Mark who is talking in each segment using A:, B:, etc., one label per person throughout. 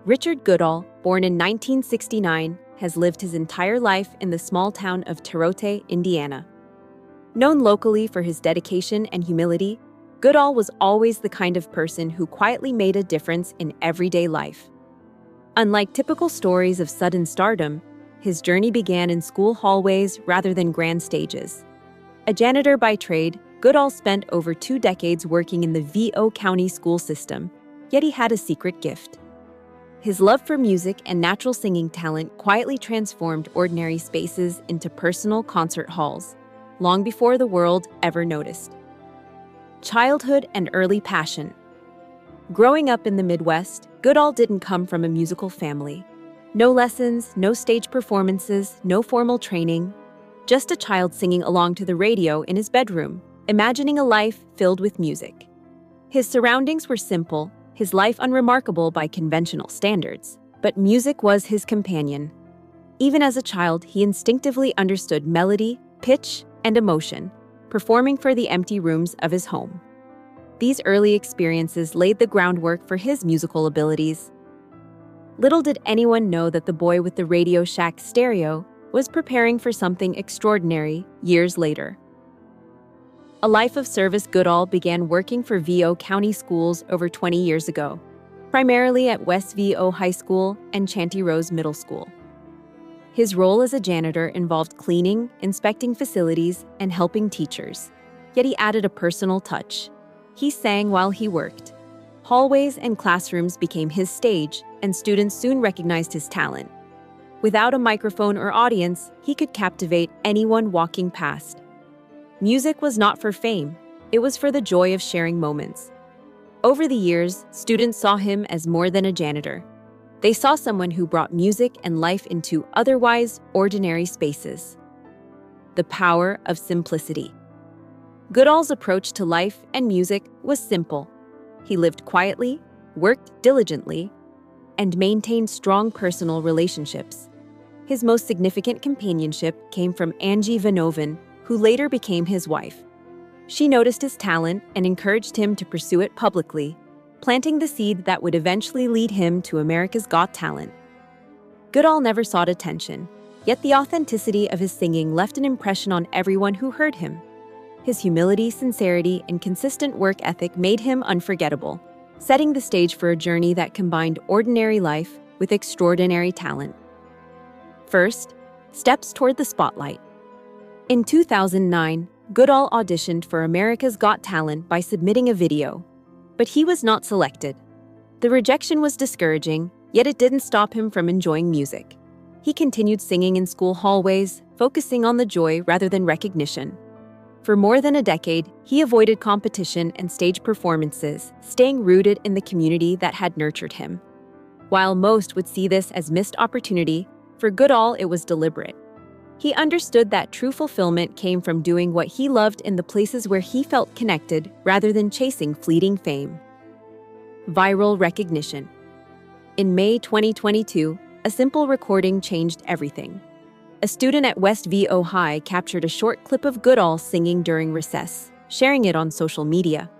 A: Richard Goodall, born in 1969, has lived his entire life in the small town of Terre, Indiana. Known locally for his dedication and humility, Goodall was always the kind of person who quietly made a difference in everyday life. Unlike typical stories of sudden stardom, his journey began in school hallways rather than grand stages. A janitor by trade, Goodall spent over 2 decades working in the VO County school system, yet he had a secret gift. His love for music and natural singing talent quietly transformed ordinary spaces into personal concert halls, long before the world ever noticed. Childhood and early passion. Growing up in the Midwest, Goodall didn't come from a musical family. No lessons, no stage performances, no formal training. Just a child singing along to the radio in his bedroom, imagining a life filled with music. His surroundings were simple, his life unremarkable by conventional standards, but music was his companion. Even as a child, he instinctively understood melody, pitch, and emotion, performing for the empty rooms of his home. These early experiences laid the groundwork for his musical abilities. Little did anyone know that the boy with the Radio Shack stereo was preparing for something extraordinary years later. A life of service. Goodall began working for VO County schools over 20 years ago, primarily at West VO High School and Chantry Rose Middle School. His role as a janitor involved cleaning, inspecting facilities, and helping teachers, yet he added a personal touch. He sang while he worked. Hallways and classrooms became his stage, and students soon recognized his talent. Without a microphone or audience, he could captivate anyone walking past. Music was not for fame, it was for the joy of sharing moments. Over the years, students saw him as more than a janitor. They saw someone who brought music and life into otherwise ordinary spaces. The power of simplicity. Goodall's approach to life and music was simple. He lived quietly, worked diligently, and maintained strong personal relationships. His most significant companionship came from Angie Vanoven, who later became his wife. She noticed his talent and encouraged him to pursue it publicly, planting the seed that would eventually lead him to America's Got Talent. Goodall never sought attention, yet the authenticity of his singing left an impression on everyone who heard him. His humility, sincerity, and consistent work ethic made him unforgettable, setting the stage for a journey that combined ordinary life with extraordinary talent. First, steps toward the spotlight. In 2009, Goodall auditioned for America's Got Talent by submitting a video, but he was not selected. The rejection was discouraging, yet it didn't stop him from enjoying music. He continued singing in school hallways, focusing on the joy rather than recognition. For more than a decade, he avoided competition and stage performances, staying rooted in the community that had nurtured him. While most would see this as missed opportunity, for Goodall it was deliberate. He understood that true fulfillment came from doing what he loved in the places where he felt connected rather than chasing fleeting fame. Viral recognition. In May 2022, a simple recording changed everything. A student at West VO High captured a short clip of Goodall singing during recess, sharing it on social media.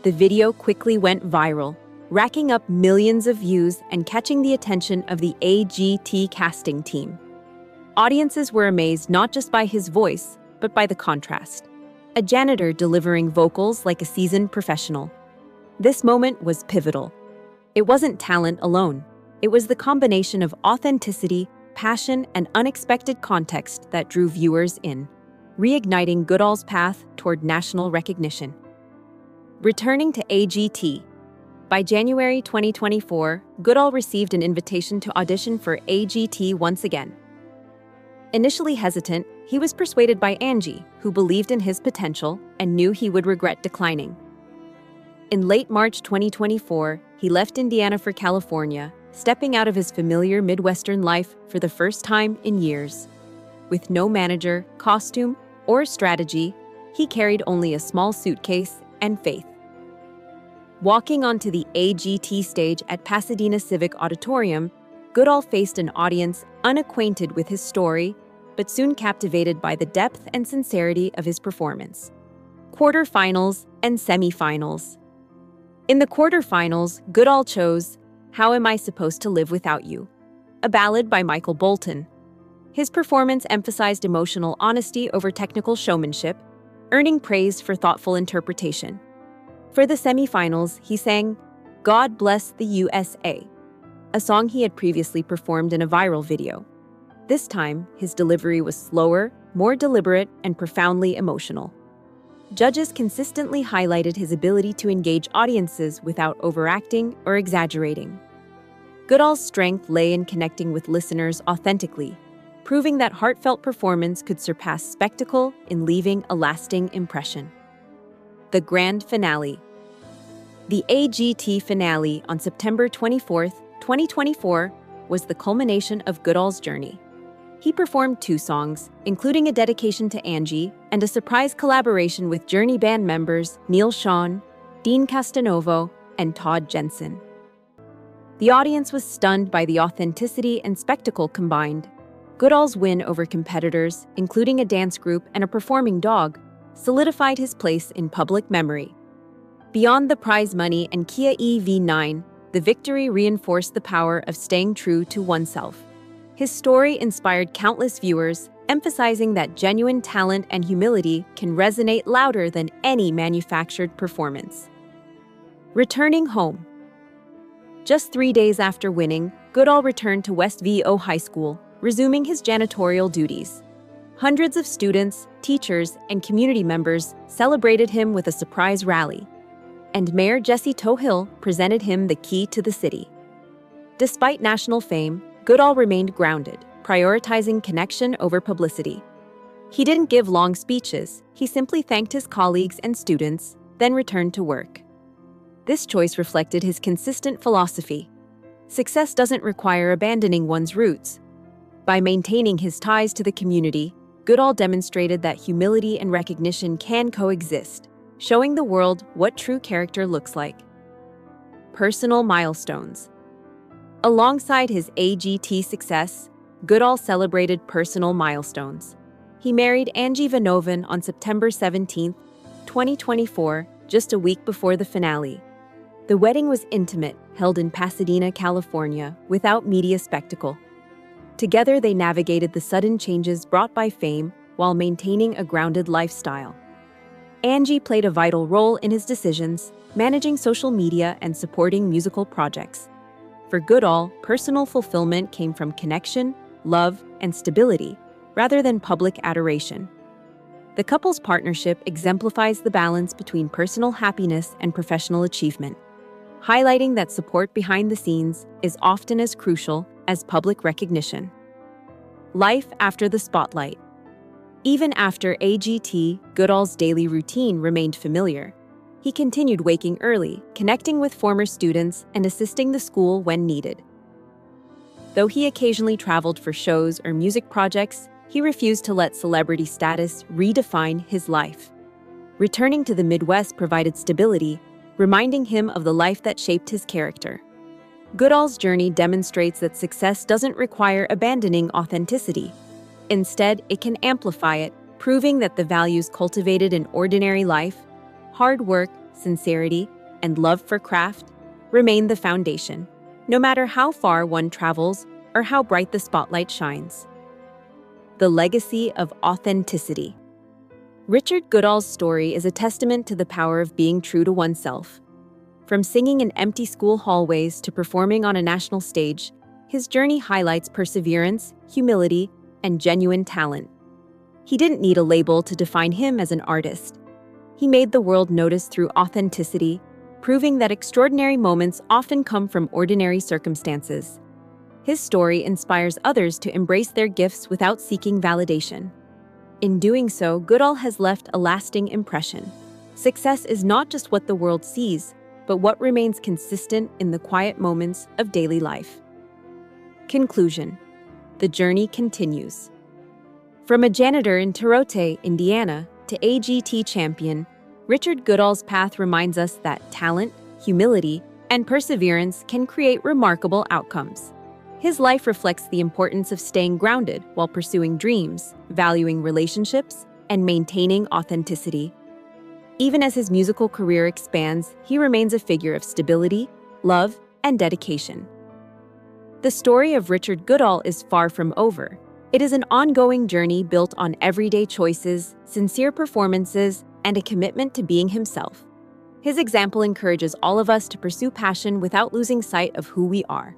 A: The video quickly went viral, racking up millions of views and catching the attention of the AGT casting team. Audiences were amazed not just by his voice, but by the contrast. A janitor delivering vocals like a seasoned professional. This moment was pivotal. It wasn't talent alone. It was the combination of authenticity, passion, and unexpected context that drew viewers in, reigniting Goodall's path toward national recognition. Returning to AGT. By January 2024, Goodall received an invitation to audition for AGT once again. Initially hesitant, he was persuaded by Angie, who believed in his potential and knew he would regret declining. In late March 2024, he left Indiana for California, stepping out of his familiar Midwestern life for the first time in years. With no manager, costume, or strategy, he carried only a small suitcase and faith. Walking onto the AGT stage at Pasadena Civic Auditorium, Goodall faced an audience unacquainted with his story, but soon captivated by the depth and sincerity of his performance. Quarterfinals and semifinals. In the quarterfinals, Goodall chose How Am I Supposed to Live Without You?, a ballad by Michael Bolton. His performance emphasized emotional honesty over technical showmanship, earning praise for thoughtful interpretation. For the semifinals, he sang God Bless the USA, a song he had previously performed in a viral video. This time, his delivery was slower, more deliberate, and profoundly emotional. Judges consistently highlighted his ability to engage audiences without overacting or exaggerating. Goodall's strength lay in connecting with listeners authentically, proving that heartfelt performance could surpass spectacle in leaving a lasting impression. The Grand Finale. The AGT finale on September 24, 2024, was the culmination of Goodall's journey. He performed 2 songs, including a dedication to Angie and a surprise collaboration with Journey band members Neil Schon, Dean Castanovo, and Todd Jensen. The audience was stunned by the authenticity and spectacle combined. Goodall's win over competitors, including a dance group and a performing dog, solidified his place in public memory. Beyond the prize money and Kia EV9, the victory reinforced the power of staying true to oneself. His story inspired countless viewers, emphasizing that genuine talent and humility can resonate louder than any manufactured performance. Returning home. Just 3 days after winning, Goodall returned to West VO High School, resuming his janitorial duties. Hundreds of students, teachers, and community members celebrated him with a surprise rally, and Mayor Jesse Tohill presented him the key to the city. Despite national fame, Goodall remained grounded, prioritizing connection over publicity. He didn't give long speeches, he simply thanked his colleagues and students, then returned to work. This choice reflected his consistent philosophy. Success doesn't require abandoning one's roots. By maintaining his ties to the community, Goodall demonstrated that humility and recognition can coexist, showing the world what true character looks like. Personal milestones. Alongside his AGT success, Goodall celebrated personal milestones. He married Angie Vanovan on September 17, 2024, just a week before the finale. The wedding was intimate, held in Pasadena, California, without media spectacle. Together, they navigated the sudden changes brought by fame while maintaining a grounded lifestyle. Angie played a vital role in his decisions, managing social media and supporting musical projects. For Goodall, personal fulfillment came from connection, love, and stability, rather than public adoration. The couple's partnership exemplifies the balance between personal happiness and professional achievement, highlighting that support behind the scenes is often as crucial as public recognition. Life after the spotlight. Even after AGT, Goodall's daily routine remained familiar. He continued waking early, connecting with former students, and assisting the school when needed. Though he occasionally traveled for shows or music projects, he refused to let celebrity status redefine his life. Returning to the Midwest provided stability, reminding him of the life that shaped his character. Goodall's journey demonstrates that success doesn't require abandoning authenticity. Instead, it can amplify it, proving that the values cultivated in ordinary life, hard work, sincerity, and love for craft, remain the foundation, no matter how far one travels or how bright the spotlight shines. The legacy of authenticity. Richard Goodall's story is a testament to the power of being true to oneself. From singing in empty school hallways to performing on a national stage, his journey highlights perseverance, humility, and genuine talent. He didn't need a label to define him as an artist. He made the world notice through authenticity, proving that extraordinary moments often come from ordinary circumstances. His story inspires others to embrace their gifts without seeking validation. In doing so, Goodall has left a lasting impression. Success is not just what the world sees, but what remains consistent in the quiet moments of daily life. Conclusion. The journey continues. From a janitor in Terre, Indiana, to AGT champion, Richard Goodall's path reminds us that talent, humility, and perseverance can create remarkable outcomes. His life reflects the importance of staying grounded while pursuing dreams, valuing relationships, and maintaining authenticity. Even as his musical career expands, he remains a figure of stability, love, and dedication. The story of Richard Goodall is far from over. It is an ongoing journey built on everyday choices, sincere performances, and a commitment to being himself. His example encourages all of us to pursue passion without losing sight of who we are.